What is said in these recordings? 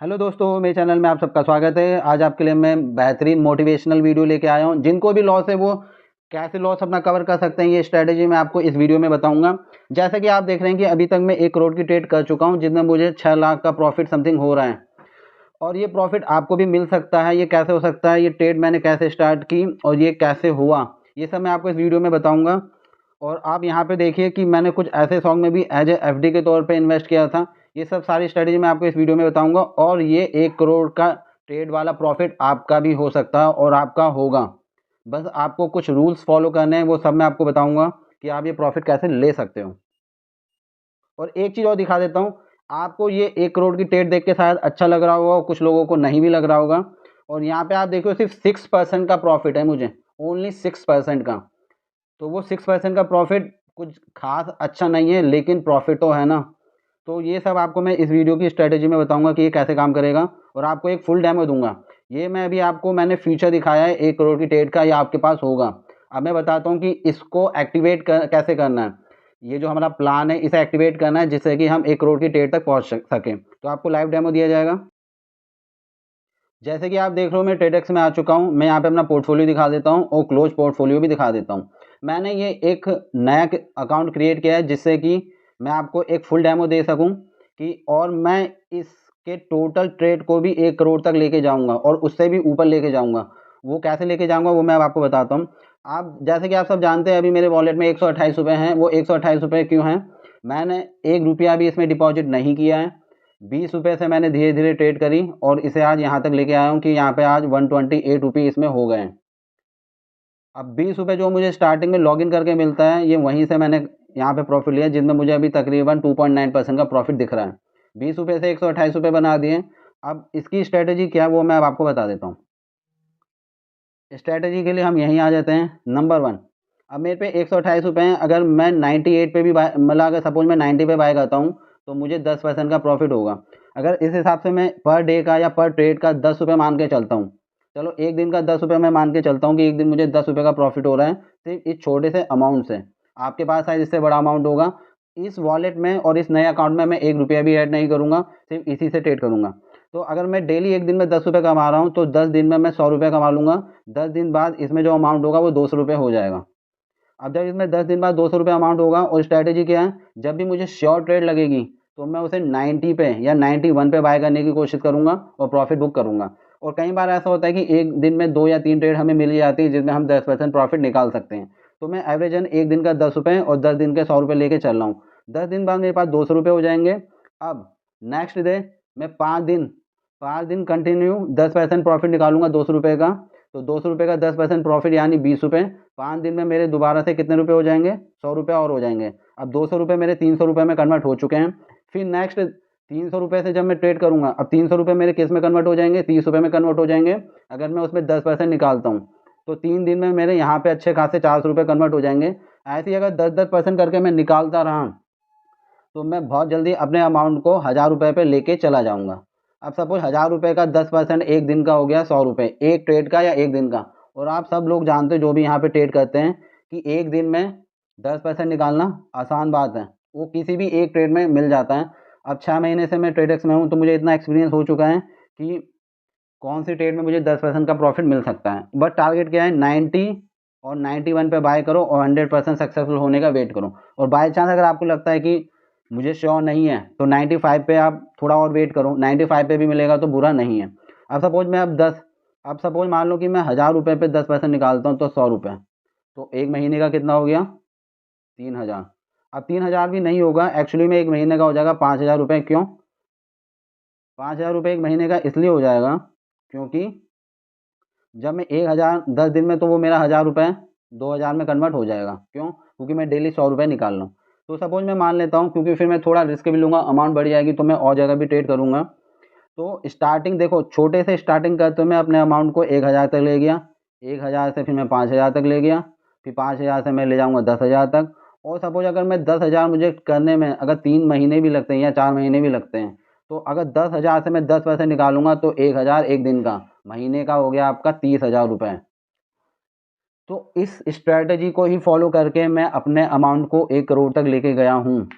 Hello दोस्तों, मेरे channel में आप सबका स्वागत है। आज आपके लिए मैं बेहतरीन मोटिवेशनल वीडियो लेके आया हूँ। जिनको भी लॉस है वो कैसे लॉस अपना कवर कर सकते हैं, ये स्ट्रैटेजी मैं आपको इस वीडियो में बताऊंगा। जैसा कि आप देख रहे हैं कि अभी तक मैं 1 करोड़ की ट्रेड कर चुका हूँ, जिसमें मुझे 6 लाख का प्रॉफिट समथिंग हो रहा है और ये प्रॉफिट आपको भी मिल सकता है। ये कैसे हो सकता है, ये ट्रेड मैंने कैसे स्टार्ट की और ये कैसे हुआ, ये सब मैं आपको इस वीडियो में बताऊँगा। और आप यहाँ पे देखिए कि मैंने कुछ ऐसे सॉन्ग में भी एज ए एफडी के तौर पे इन्वेस्ट किया था। ये सब सारी स्ट्रेटेजी मैं आपको इस वीडियो में बताऊंगा और ये 1 करोड़ का ट्रेड वाला प्रॉफिट आपका भी हो सकता है और आपका होगा। बस आपको कुछ रूल्स फॉलो करने हैं, वो सब मैं आपको बताऊंगा कि आप ये प्रॉफिट कैसे ले सकते हो। और एक चीज़ और दिखा देता हूँ, आपको ये 1 करोड़ की ट्रेड देख के शायद अच्छा लग रहा होगा और कुछ लोगों को नहीं भी लग रहा होगा। और यहाँ पे आप देखो सिर्फ 6% का प्रॉफिट है मुझे, ओनली 6% का। तो वो 6% का प्रॉफिट कुछ खास अच्छा नहीं है, लेकिन प्रॉफिट तो है ना। तो ये सब आपको मैं इस वीडियो की स्ट्रेटेजी में बताऊंगा कि ये कैसे काम करेगा और आपको एक फुल डेमो दूंगा। ये मैं अभी आपको मैंने फ्यूचर दिखाया है 1 करोड़ की ट्रेड का, ये आपके पास होगा। अब मैं बताता हूँ कि इसको एक्टिवेट कैसे करना है। ये जो हमारा प्लान है इसे एक्टिवेट करना है जिससे कि हम 1 करोड़ की ट्रेड तक पहुँच सकें। तो आपको लाइव डेमो दिया जाएगा। जैसे कि आप देख रहे हो मैं ट्रेडेक्स में आ चुका हूँ। मैं यहाँ पे अपना पोर्टफोलियो दिखा देता हूँ और क्लोज पोर्टफोलियो भी दिखा देता हूँ। मैंने ये एक नया अकाउंट क्रिएट किया है जिससे कि मैं आपको एक फुल डेमो दे सकूँ कि और मैं इसके टोटल ट्रेड को भी 1 करोड़ तक लेके जाऊँगा और उससे भी ऊपर लेके जाऊँगा। वो कैसे लेके जाऊँगा वो मैं अब आपको बताता हूँ। आप जैसे कि आप सब जानते हैं अभी मेरे वॉलेट में 128 रुपये हैं। वो 128 रुपये क्यों हैं? मैंने 1 रुपया भी इसमें डिपॉजिट नहीं किया है। 20 रुपये से मैंने धीरे धीरे ट्रेड करी और इसे आज यहाँ तक लेके आया हूँ कि यहाँ पे आज 128 रुपये इसमें हो गए हैं। अब 20 रुपये जो मुझे स्टार्टिंग में लॉगिन करके मिलता है, ये वहीं से मैंने यहाँ पे प्रॉफिट लिया, जिसमें मुझे अभी तकरीबन 2.9% का प्रॉफिट दिख रहा है। 20 रुपये से 128 रुपये बना दिए। अब इसकी स्ट्रैटेजी क्या है वो मैं अब आपको बता देता हूँ। स्ट्रैटेजी के लिए हम यहीं आ जाते हैं। नंबर 1, अब मेरे पे 128 रुपये हैं। अगर मैं 98 पे भी बाय, मतलब अगर सपोज मैं 90 पे बाय करता हूँ तो मुझे 10% का प्रॉफिट होगा। अगर इस हिसाब से मैं पर डे का या पर ट्रेड का 10 रुपये मान के चलता हूँ, चलो एक दिन का 10 रुपये मैं मान के चलता हूँ कि एक दिन मुझे 10 रुपये का प्रॉफिट हो रहा है सिर्फ इस छोटे से अमाउंट से। आपके पास शायद इससे बड़ा अमाउंट होगा। इस वॉलेट में और इस नए अकाउंट में मैं 1 रुपया भी ऐड नहीं करूँगा, सिर्फ इसी से ट्रेड करूँगा। तो अगर मैं डेली एक दिन में 10 रुपये कमा रहा हूँ तो 10 दिन में मैं 100 रुपये कमा लूँगा। 10 दिन बाद इसमें जो अमाउंट होगा वो 200 रुपये हो जाएगा। अब जब इसमें 10 दिन बाद 200 रुपये अमाउंट होगा और स्ट्रैटेजी क्या है, जब भी मुझे श्योर ट्रेड लगेगी तो मैं उसे 90 पे या 91 पे बाय करने की कोशिश करूँगा और प्रॉफिट बुक करूँगा। और कई बार ऐसा होता है कि एक दिन में 2 या 3 ट्रेड हमें मिल जाती है जिसमें हम 10% प्रॉफिट निकाल सकते हैं। तो मैं एवरेजन एक दिन का 10 रुपये और 10 दिन के 100 रुपये लेके चल रहा हूँ। 10 दिन बाद मेरे पास 200 रुपये हो जाएंगे। अब नेक्स्ट डे मैं 5 दिन कंटिन्यू 10% प्रॉफिट निकालूंगा 200 रुपये का। तो 200 रुपये का 10% प्रॉफिट यानी 20 रुपये। 5 दिन में मेरे दोबारा से कितने रुपये हो जाएंगे? 100 रुपये और हो जाएंगे। अब 200 रुपये मेरे 300 रुपये में कन्वर्ट हो चुके हैं। फिर नेक्स्ट 300 रुपये से जब मैं ट्रेड करूंगा, अब 300 रुपये मेरे किस में कन्वर्ट हो जाएंगे? 30 रुपये में कन्वर्ट हो जाएंगे। अगर मैं उसमें 10% निकालता हूँ तो 3 दिन में मेरे यहाँ पे अच्छे खासे 400 रुपये कन्वर्ट हो जाएंगे। ऐसे ही अगर 10% करके मैं निकालता रहा तो मैं बहुत जल्दी अपने अमाउंट को 1000 रुपये पे लेके चला जाऊंगा। अब सपोज 1000 रुपये का 10% एक दिन का हो गया 100 रुपये, एक ट्रेड का या एक दिन का। और आप सब लोग जानते हो जो भी यहाँ पे ट्रेड करते हैं कि एक दिन में 10% निकालना आसान बात है, वो किसी भी एक ट्रेड में मिल जाता है। अब 6 महीने से मैं ट्रेडेक्स में हूँ तो मुझे इतना एक्सपीरियंस हो चुका है कि कौन सी ट्रेड में मुझे 10% का प्रॉफिट मिल सकता है। बट टारगेट क्या है? 90 और 91 पे बाय करो और 100% सक्सेसफुल होने का वेट करो। और बाय चांस अगर आपको लगता है कि मुझे श्योर नहीं है तो 95 पे आप थोड़ा और वेट करो, 95 पे भी मिलेगा तो बुरा नहीं है। अब सपोज मान लो कि मैं 1000 रुपये पे 10% निकालता हूँ तो 100 रुपये, तो एक महीने का कितना हो गया? 3000। अब 3000 भी नहीं होगा एक्चुअली में, एक महीने का हो जाएगा 5000 रुपये। क्यों 5000 रुपये एक महीने का? इसलिए हो जाएगा क्योंकि जब मैं 1000 10 दिन में, तो वो मेरा 1000 रुपये 2000 में कन्वर्ट हो जाएगा। क्यों? क्योंकि मैं डेली 100 रुपये निकाल रहा हूँ। तो सपोज मैं मान लेता हूँ, क्योंकि फिर मैं थोड़ा रिस्क भी लूँगा, अमाउंट बढ़ जाएगी तो मैं और जगह भी ट्रेड करूँगा। तो स्टार्टिंग देखो, छोटे से स्टार्टिंग करते हुए मैं अपने अमाउंट को 1000 तक ले गया। 1000 से फिर मैं 5000 तक ले गया। फिर 5000 से मैं ले जाऊँगा 10,000 तक। और सपोज अगर मैं 10,000 मुझे करने में अगर 3 महीने भी लगते हैं या 4 महीने भी लगते हैं, तो अगर 10,000 से मैं 10% निकालूंगा तो 1000 एक दिन का, महीने का हो गया आपका 30,000 रुपये। तो इस स्ट्रैटेजी को ही फॉलो करके मैं अपने अमाउंट को 1 करोड़ तक लेके गया हूँ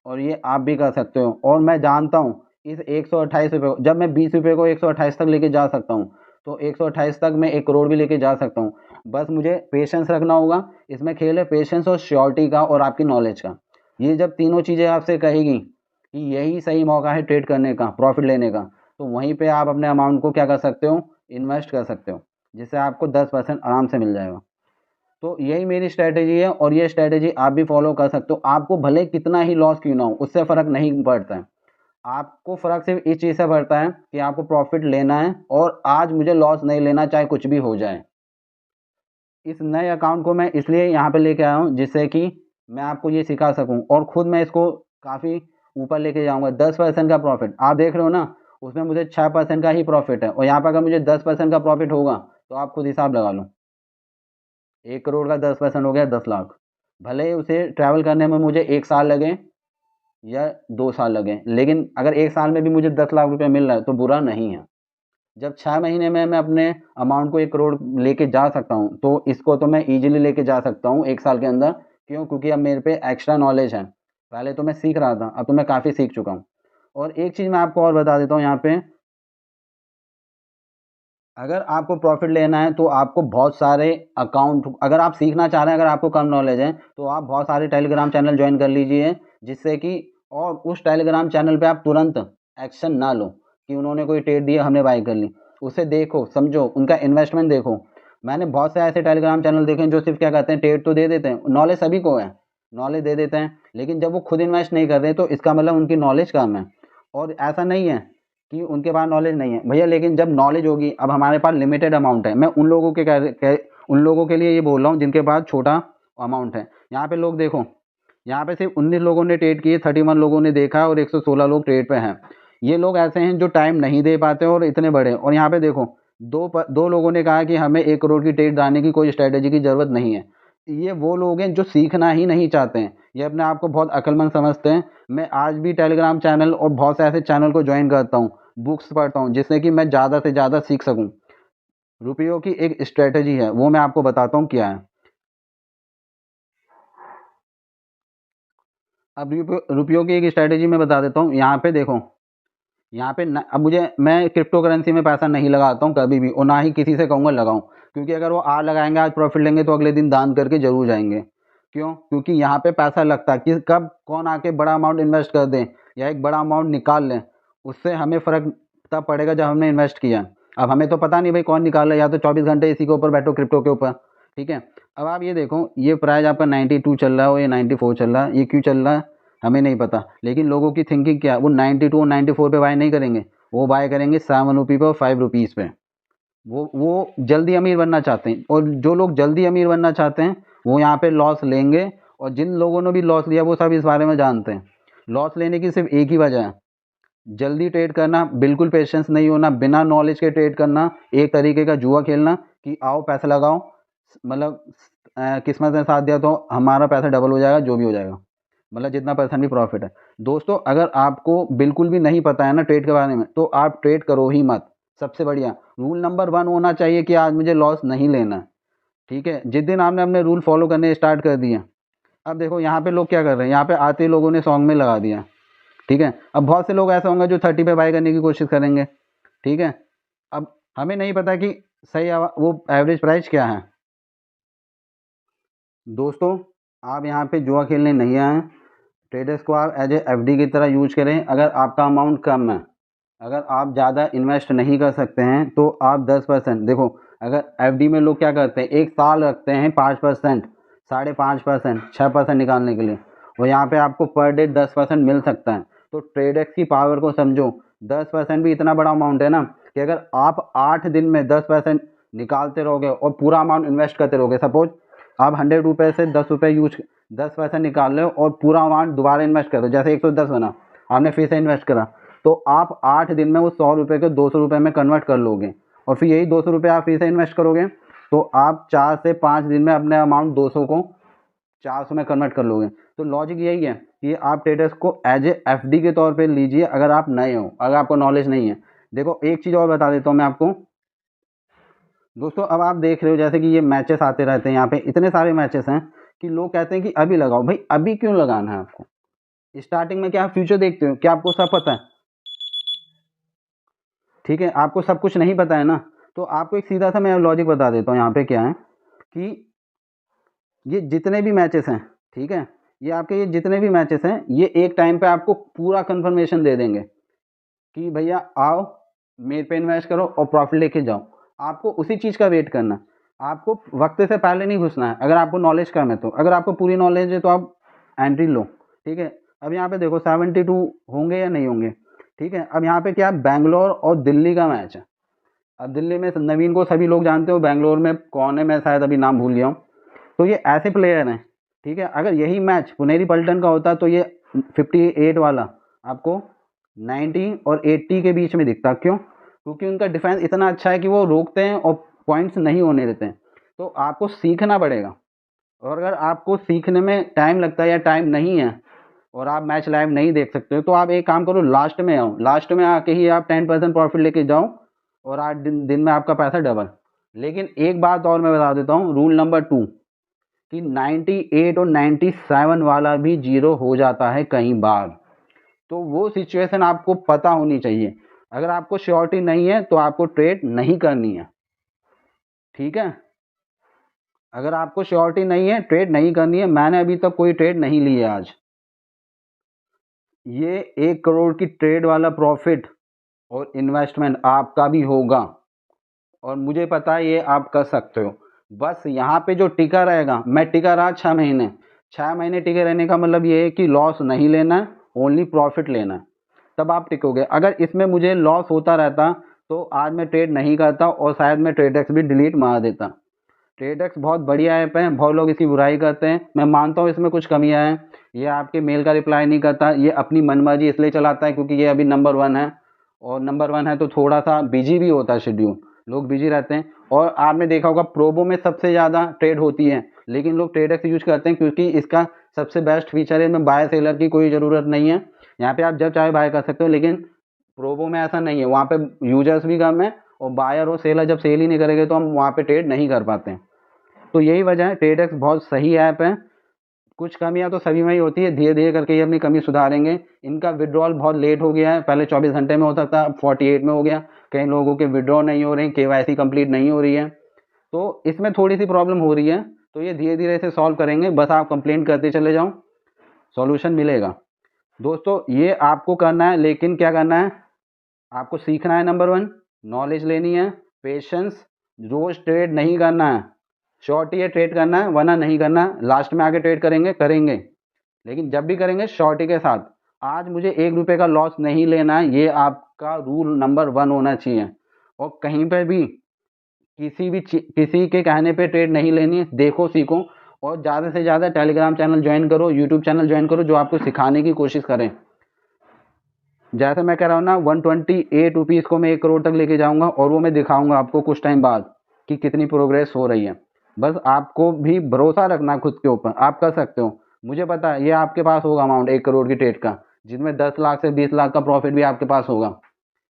और ये आप भी कर सकते हो। और मैं जानता हूँ इस 128 रुपये को, जब मैं 20 रुपये को 128 तक लेके जा सकता हूँ, तो 128 तक मैं 1 करोड़ भी लेके जा सकता हूँ। बस मुझे पेशेंस रखना होगा। इसमें खेल है पेशेंस और श्योरिटी का और आपकी नॉलेज का। ये जब तीनों चीज़ें आपसे कहेगी कि यही सही मौका है ट्रेड करने का, प्रॉफिट लेने का, तो वहीं पे आप अपने अमाउंट को क्या कर सकते हो, इन्वेस्ट कर सकते हो, जिससे आपको 10% आराम से मिल जाएगा। तो यही मेरी स्ट्रैटेजी है और ये स्ट्रैटेजी आप भी फॉलो कर सकते हो। आपको भले कितना ही लॉस क्यों ना हो, उससे फ़र्क नहीं पड़ता है। आपको फ़र्क सिर्फ इस चीज़ से पड़ता है कि आपको प्रॉफिट लेना है और आज मुझे लॉस नहीं लेना, चाहे कुछ भी हो जाए। इस नए अकाउंट को मैं इसलिए यहाँ पे लेके आया हूँ जिससे कि मैं आपको ये सिखा सकूँ और ख़ुद मैं इसको काफ़ी ऊपर लेके जाऊँगा। 10% का प्रॉफिट आप देख रहे हो ना, उसमें मुझे 6% का ही प्रॉफिट है और यहाँ पर अगर मुझे 10% का प्रॉफिट होगा तो आप खुद हिसाब लगा लो। 1 करोड़ का 10% हो गया 10 लाख। भले ही उसे ट्रैवल करने में मुझे 1 साल लगे या 2 साल लगे, लेकिन अगर 1 साल में भी मुझे 10 लाख रुपए मिल रहा है तो बुरा नहीं है। जब 6 महीने में मैं अपने अमाउंट को 1 करोड़ लेके जा सकता हूँ, तो इसको तो मैं ईज़िली लेके जा सकता हूँ 1 साल के अंदर। क्यों? क्योंकि अब मेरे पे एक्स्ट्रा नॉलेज है। पहले तो मैं सीख रहा था, अब तो मैं काफ़ी सीख चुका हूँ। और एक चीज़ मैं आपको और बता देता हूँ यहाँ पे, अगर आपको प्रॉफिट लेना है तो आपको बहुत सारे अकाउंट, अगर आप सीखना चाह रहे हैं, अगर आपको कम नॉलेज है तो आप बहुत सारे टेलीग्राम चैनल ज्वाइन कर लीजिए, जिससे कि और उस टेलीग्राम चैनल पे आप तुरंत एक्शन ना लो कि उन्होंने कोई ट्रेड दिया हमने बाई कर ली। उसे देखो, समझो, उनका इन्वेस्टमेंट देखो। मैंने बहुत से ऐसे टेलीग्राम चैनल देखे हैं जो सिर्फ क्या करते हैं, ट्रेड तो दे देते हैं, नॉलेज सभी को है, नॉलेज दे देते हैं, लेकिन जब वो खुद इन्वेस्ट नहीं कर रहे तो इसका मतलब उनकी नॉलेज कम है। और ऐसा नहीं है कि उनके पास नॉलेज नहीं है भैया, लेकिन जब नॉलेज होगी, अब हमारे पास लिमिटेड अमाउंट है, मैं उन लोगों उन लोगों के लिए ये बोल रहा हूँ जिनके पास छोटा अमाउंट है। यहाँ पे लोग देखो, यहाँ पे सिर्फ 19 लोगों ने ट्रेड किए, 31 लोगों ने देखा और 116 लोग ट्रेड पे हैं। ये लोग ऐसे हैं जो टाइम नहीं दे पाते और इतने बड़े। और यहाँ पे देखो, दो लोगों ने कहा कि हमें 1 करोड़ की ट्रेड लाने की कोई स्ट्रैटेजी की ज़रूरत नहीं है। ये वो लोग हैं जो सीखना ही नहीं चाहते हैं, ये अपने आप को बहुत अक्लमंद समझते हैं। मैं आज भी टेलीग्राम चैनल और बहुत से ऐसे चैनल को ज्वाइन करता हूँ, बुक्स पढ़ता हूँ, जिससे कि मैं ज़्यादा से ज़्यादा सीख सकूँ। रुपयों की एक स्ट्रैटेजी है, वो मैं आपको बताता हूँ क्या है। अब रुपयों की एक स्ट्रैटेजी मैं बता देता हूँ। यहाँ पे देखो, यहाँ पे न, अब मैं क्रिप्टो करेंसी में पैसा नहीं लगाता हूँ कभी भी, और ना ही किसी से कहूँगा लगाऊँ, क्योंकि अगर वो आज लगाएंगे, आज प्रॉफिट लेंगे, तो अगले दिन दान करके जरूर जाएंगे। क्यों? क्योंकि यहाँ पे पैसा लगता है कि कब कौन आके बड़ा अमाउंट इन्वेस्ट कर दें या एक बड़ा अमाउंट निकाल लें, उससे हमें फ़र्क तब पड़ेगा जब हमने इन्वेस्ट किया। अब हमें तो पता नहीं भाई कौन निकाल रहा है, या तो 24 घंटे इसी के ऊपर बैठो, क्रिप्टो के ऊपर। ठीक है, अब आप ये देखो, ये प्राइस आपका 92 चल रहा है और ये 94 चल रहा है, ये क्यों चल रहा है हमें नहीं पता, लेकिन लोगों की थिंकिंग क्या है, वो 92 और 94 पे बाय नहीं करेंगे, वो बाय करेंगे 7 रुपये पे और 5 रुपीज़ पे। वो जल्दी अमीर बनना चाहते हैं, और जो लोग जल्दी अमीर बनना चाहते हैं वो यहाँ पे लॉस लेंगे। और जिन लोगों ने भी लॉस लिया वो सब इस बारे में जानते हैं। लॉस लेने की सिर्फ एक ही वजह है, जल्दी ट्रेड करना, बिल्कुल पेशेंस नहीं होना, बिना नॉलेज के ट्रेड करना, एक तरीके का जुआ खेलना कि आओ पैसा लगाओ, मतलब किस्मत ने साथ दिया तो हमारा पैसा डबल हो जाएगा, जो भी हो जाएगा, मतलब जितना परसेंट भी प्रॉफिट है। दोस्तों, अगर आपको बिल्कुल भी नहीं पता है ना ट्रेड के बारे में, तो आप ट्रेड करो ही मत। सबसे बढ़िया रूल नंबर 1 होना चाहिए कि आज मुझे लॉस नहीं लेना। ठीक है, जिस दिन आपने अपने रूल फॉलो करने स्टार्ट कर दिए, अब देखो यहाँ पे लोग क्या कर रहे हैं, यहाँ पे आते ही लोगों ने सॉन्ग में लगा दिया। ठीक है, अब बहुत से लोग ऐसे होंगे जो 30 पे बाय करने की कोशिश करेंगे। ठीक है, अब हमें नहीं पता कि सही वो एवरेज प्राइस क्या है। दोस्तों, आप यहाँ पे जुआ खेलने नहीं आए हैं। ट्रेडर्स को आप एज ए एफडी की तरह यूज करें। अगर आपका अमाउंट कम है, अगर आप ज़्यादा इन्वेस्ट नहीं कर सकते हैं, तो आप 10%, देखो, अगर एफडी में लोग क्या करते हैं, 1 साल रखते हैं 5%, 5.5%, 6% निकालने के लिए, और यहाँ पे आपको पर डे 10% मिल सकता है। तो ट्रेडर्स की पावर को समझो। 10% भी इतना बड़ा अमाउंट है ना, कि अगर आप 8 दिन में 10% निकालते रहोगे और पूरा अमाउंट इन्वेस्ट करते रहोगे, सपोज आप 100 रुपये से 10 रुपये 10% निकाल रहे हो और पूरा अमाउंट दोबारा इन्वेस्ट करो, जैसे 110 बना, आपने फिर से इन्वेस्ट करा, तो आप 8 दिन में वो 100 रुपये को 200 रुपये में कन्वर्ट कर लोगे, और फिर यही 200 रुपये आप फिर से इन्वेस्ट करोगे, तो आप 4 से 5 दिन में अपने अमाउंट 200 को 400 में कन्वर्ट कर लोगे। तो लॉजिक यही है कि आप ट्रेडर्स को एज ए एफडी के तौर पे लीजिए, अगर आप नए हो, अगर आपको नॉलेज नहीं है। देखो, एक चीज़ और बता देता हूँ मैं आपको। दोस्तों, अब आप देख रहे हो जैसे कि ये मैचेस आते रहते हैं, यहाँ पे इतने सारे मैचेस हैं कि लोग कहते हैं कि अभी लगाओ। भाई, अभी क्यों लगाना है आपको? स्टार्टिंग में क्या आप फ्यूचर देखते हो? क्या आपको सब पता है? ठीक है, आपको सब कुछ नहीं पता है ना, तो आपको एक सीधा सा मैं लॉजिक बता देता हूँ यहाँ पे क्या है कि ये जितने भी मैचेस हैं, ठीक है, ये जितने भी मैचेस हैं, ये एक टाइम पे आपको पूरा कंफर्मेशन दे देंगे कि भैया आओ मेरे पे इन्वेस्ट करो और प्रॉफिट लेके जाओ। आपको उसी चीज़ का वेट करना है, आपको वक्त से पहले नहीं घुसना है। अगर आपको नॉलेज कम है तो, अगर आपको पूरी नॉलेज है तो आप एंट्री लो, ठीक है। अब यहाँ पे देखो 72 होंगे या नहीं होंगे, ठीक है। अब यहाँ पे क्या है, बैंगलोर और दिल्ली का मैच है। अब दिल्ली में नवीन को सभी लोग जानते हो, बैंगलोर में कौन है मैं शायद अभी नाम भूल गया हूँ। तो ये ऐसे प्लेयर हैं, ठीक है। अगर यही मैच पुनेरी पल्टन का होता तो ये 58 वाला आपको 90 और 80 के बीच में दिखता। क्यों? क्योंकि उनका डिफेंस इतना अच्छा है कि वो रोकते हैं और पॉइंट्स नहीं होने देते हैं। तो आपको सीखना पड़ेगा, और अगर आपको सीखने में टाइम लगता है या टाइम नहीं है और आप मैच लाइव नहीं देख सकते हो, तो आप एक काम करो, लास्ट में आओ, लास्ट में आके ही आप 10% प्रॉफिट लेके जाओ और 8 दिन में आपका पैसा डबल। लेकिन एक बात और मैं बता देता हूँ, रूल नंबर 2 कि 98 और 97 वाला भी जीरो हो जाता है कई बार। तो वो सिचुएशन आपको पता होनी चाहिए। अगर आपको श्योरिटी नहीं है तो आपको ट्रेड नहीं करनी है, ठीक है। अगर आपको श्योरिटी नहीं है, ट्रेड नहीं करनी है। मैंने अभी तक कोई ट्रेड नहीं ली है आज। ये 1 करोड़ की ट्रेड वाला प्रॉफिट और इन्वेस्टमेंट आपका भी होगा, और मुझे पता है ये आप कर सकते हो। बस यहाँ पे जो टिका रहेगा, मैं टिका रहा 6 महीने, 6 महीने टिके रहने का मतलब ये है कि लॉस नहीं लेना है, ओनली प्रॉफिट लेना है, तब आप टिकोगे। अगर इसमें मुझे लॉस होता रहता तो आज मैं ट्रेड नहीं करता और शायद मैं ट्रेडेक्स भी डिलीट मार देता। ट्रेडेक्स बहुत बढ़िया ऐप है, बहुत लोग इसकी बुराई करते हैं, मैं मानता हूँ इसमें कुछ कमियां हैं। ये आपके मेल का रिप्लाई नहीं करता, ये अपनी मनमर्जी इसलिए चलाता है क्योंकि ये अभी नंबर 1 है, और नंबर 1 है तो थोड़ा सा बिजी भी होता है शेड्यूल, लोग बिजी रहते हैं। और आपने देखा होगा प्रोबो में सबसे ज़्यादा ट्रेड होती है, लेकिन लोग ट्रेडेक्स यूज करते हैं क्योंकि इसका सबसे बेस्ट फीचर है, इसमें बाय सेलर की कोई ज़रूरत नहीं है। यहाँ पे आप जब चाहे बाय कर सकते हो, लेकिन प्रोबो में ऐसा नहीं है, वहाँ पे यूजर्स भी कम है और बायर और सेलर जब सेल ही नहीं करेंगे तो हम वहाँ पे ट्रेड नहीं कर पाते हैं। तो यही वजह है, ट्रेडेक्स बहुत सही ऐप है। कुछ कमियां तो सभी में ही होती है, धीरे धीरे करके ये अपनी कमी सुधारेंगे। इनका विड्रॉल बहुत लेट हो गया है, पहले 24 घंटे में होता था, अब 48 में हो गया। कई लोगों के विड्रॉ नहीं हो रहे हैं, केवाईसी कंप्लीट नहीं हो रही है, तो इसमें थोड़ी सी प्रॉब्लम हो रही है। तो ये धीरे धीरे इसे सॉल्व करेंगे, बस आप कंप्लेंट करते चले जाओ, सॉल्यूशन मिलेगा। दोस्तों ये आपको करना है, लेकिन क्या करना है, आपको सीखना है, नंबर 1 नॉलेज लेनी है, पेशेंस, रोज ट्रेड नहीं करना है, शॉर्टी है ट्रेड करना है, वरना नहीं करना। लास्ट में आके ट्रेड करेंगे, लेकिन जब भी करेंगे शॉर्टी के साथ। आज मुझे 1 रुपये का लॉस नहीं लेना है, ये आपका रूल नंबर 1 होना चाहिए। और कहीं पर भी किसी के कहने पे ट्रेड नहीं लेनी है, देखो सीखो, और ज़्यादा से ज़्यादा टेलीग्राम चैनल ज्वाइन करो, यूट्यूब चैनल ज्वाइन करो, जो आपको सिखाने की कोशिश करें। जैसे मैं कह रहा हूँ ना, 128 रुपीज़ को मैं 1 करोड़ तक लेके जाऊँगा, और वो मैं दिखाऊँगा आपको कुछ टाइम बाद कि कितनी प्रोग्रेस हो रही है। बस आपको भी भरोसा रखना खुद के ऊपर, आप कर सकते हो। मुझे पता है ये आपके पास होगा अमाउंट 1 करोड़ की ट्रेड का, जिसमें 10 लाख से 20 लाख का प्रॉफिट भी आपके पास होगा।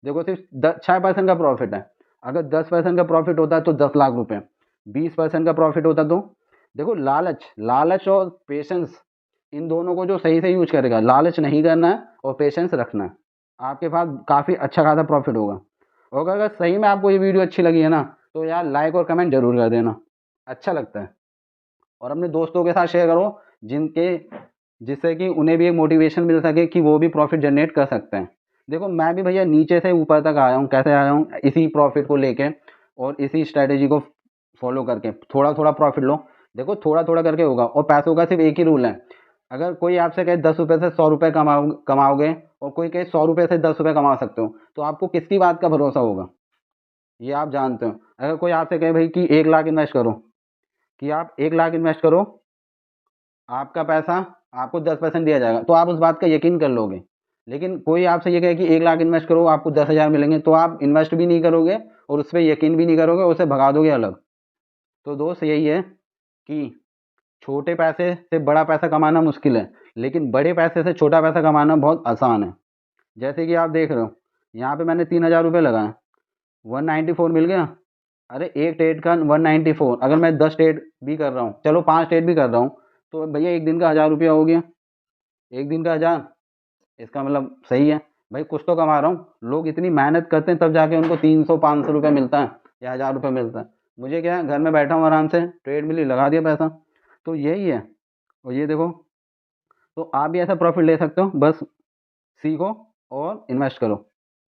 देखो सिर्फ 6% का प्रॉफिट है, अगर 10% का प्रॉफिट होता तो 10 लाख रुपए, 20% का प्रॉफिट होता तो देखो, लालच और पेशेंस, इन दोनों को जो सही से यूज करेगा, लालच नहीं करना है और पेशेंस रखना है, आपके पास काफ़ी अच्छा खासा प्रॉफिट होगा। और अगर सही में आपको ये वीडियो अच्छी लगी है ना, तो यार लाइक और कमेंट जरूर कर देना, अच्छा लगता है। और अपने दोस्तों के साथ शेयर करो, जिससे कि उन्हें भी एक मोटिवेशन मिल सके कि वो भी प्रॉफिट जनरेट कर सकते हैं। देखो मैं भी भैया नीचे से ऊपर तक आया हूँ, कैसे आया हूँ, इसी प्रॉफिट को लेके और इसी स्ट्रेटेजी को फॉलो करके, थोड़ा थोड़ा प्रॉफिट लो। देखो थोड़ा थोड़ा करके होगा, और पैसों का सिर्फ एक ही रूल है, अगर कोई आपसे कहे 10 रुपये से 100 रुपये कमाओगे, और कोई कहे 100 रुपये से 10 रुपये कमा सकते हो, तो आपको किसकी बात का भरोसा होगा, ये आप जानते हो। अगर कोई आपसे कहे भाई कि 1 लाख इन्वेस्ट करो, कि आप 1 लाख इन्वेस्ट करो, आपका पैसा आपको 10% दिया जाएगा, तो आप उस बात का यकीन कर लोगे। लेकिन कोई आपसे ये कहे कि 1 लाख इन्वेस्ट करो, आपको 10,000 मिलेंगे, तो आप इन्वेस्ट भी नहीं करोगे और उस पर यकीन भी नहीं करोगे, उसे भगा दोगे अलग। तो दोस्त यही है कि छोटे पैसे से बड़ा पैसा कमाना मुश्किल है, लेकिन बड़े पैसे से छोटा पैसा कमाना बहुत आसान है। जैसे कि आप देख रहे हो, यहाँ पे मैंने 3,000 रुपये लगाए, 194 मिल गया। अरे एक ट्रेड का 194, अगर मैं 10 ट्रेड भी कर रहा हूँ, चलो 5 ट्रेड भी कर रहा हूँ, तो भैया एक दिन का 1,000 रुपया हो गया, एक दिन का 1,000, इसका मतलब सही है। भाई कुछ तो कमा रहा हूँ। लोग इतनी मेहनत करते हैं तब जाके उनको 300-500 रुपये मिलता है या 1000 रुपये मिलता है। मुझे क्या है, घर में बैठा हूँ आराम से, ट्रेड मिली लगा दिया पैसा। तो यही है। और ये देखो, तो आप भी ऐसा प्रॉफिट ले सकते हो, बस सीखो और इन्वेस्ट करो।